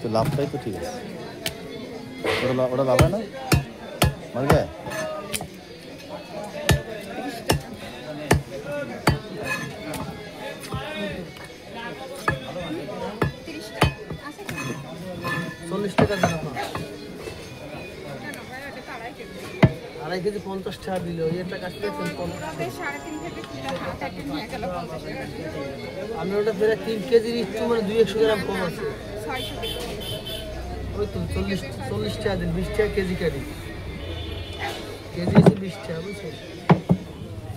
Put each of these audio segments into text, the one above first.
তো লাভটাই তো ঠিক আছে। ওটা লাভ হয় না মার গায়ে? আড়াই কেজি 50 টাকা দিল। এটা কাটতে আমি ওটা ফেরা 3 কেজির একটু মানে 200 গ্রাম কম আছে। ওই তো 40 টাকা দিন, 20 টাকা কেজি কাটি। কেজি হচ্ছে 20 টাকা, বুঝছেন?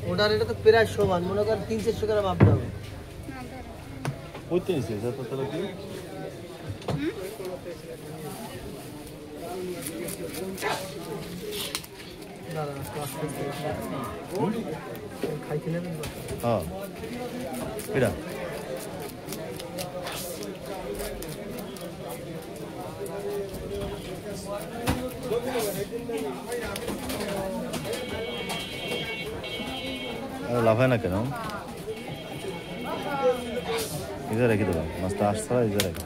ওটার এটা তো প্রায় সমান, মনে করেন 300-400 গ্রাম আপ যাবে। ওইতে নিছে যত তাহলে কি হ্যাঁ এটা লাভ হয় না কেন? ইজা রেখে দেবো মাছটা আসছে ইজা রেখে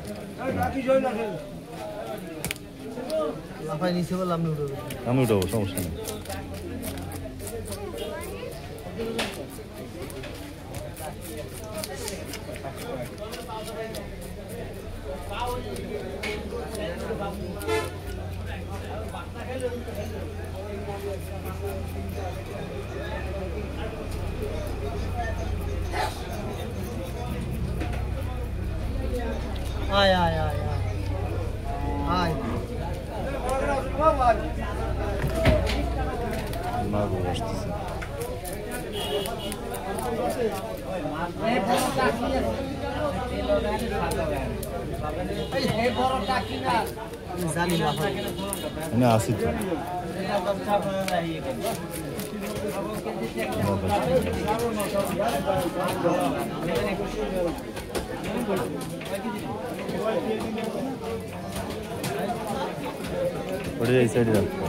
লাফাই নিচে বলে আমি উঠাবো, সমস্যা নেই। আয় আয় আয় আয় মাগো আসতেছে। জানি না না আসি তো ওটা এই সাইডে রাখো।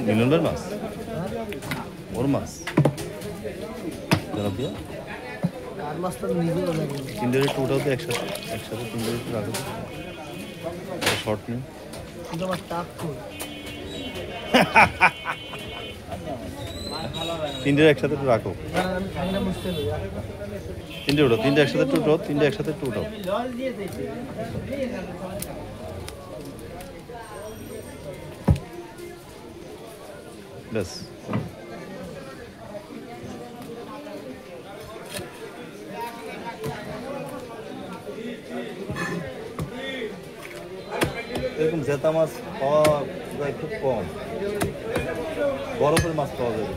মিলনবার মাছ, ওর মাছ তিনটে একটু উঠাও তো একসাথে তিনটে একটু রাখো, শর্ট নেই। তিনটে একসাথে একটু রাখো, তিনটে উঠাও, তিনটে একসাথে একটু উঠাও, তিনটে একসাথে একটু উঠাও। ব্যাস এরকম জেতা মাছ পাওয়া যায় খুব কম, বরফের মাছ পাওয়া যায়।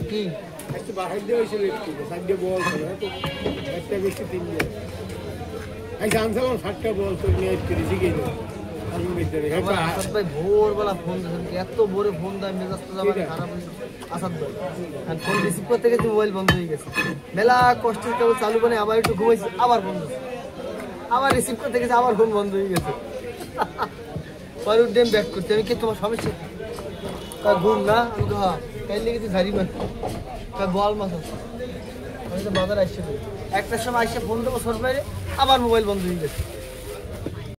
কি একটু বাহার দিয়ে হয়েছিল, একটু সাইডে বল ছিল, একটা বেশি 3 দিয়ে জানছিলাম 7টা বল তো নিয়ে একটু শিখে দেবো। ভাই ভোরবেলা ফোন দিয়েছেন, এত ভোরে ফোন দেয়, মেজাজটা যাবে খারাপ হয়েছে। আসাদ ভাই ফোন রিসিভ করতে গেছি, মোবাইল বন্ধ হয়ে গেছে। মেলা কষ্টের কেবল চালু করে আবার একটু ঘুমাইছি, আবার ফোন দিয়েছে, আবার রিসিভ করতে গেছে, আবার ফোন বন্ধ হয়ে গেছে। পরে ডেম ব্যাক করতে আমি কি তোমার সমস্যা ঘুম না? আমি তো হ্যাঁ কাইলে গেছি ঝাড়ি মাছ, বল মাছ আছে। আমি তো বাজার আসছে, একটার সময় আসছে ফোন দেবো ছোট বাইরে, আবার মোবাইল বন্ধ হয়ে গেছে।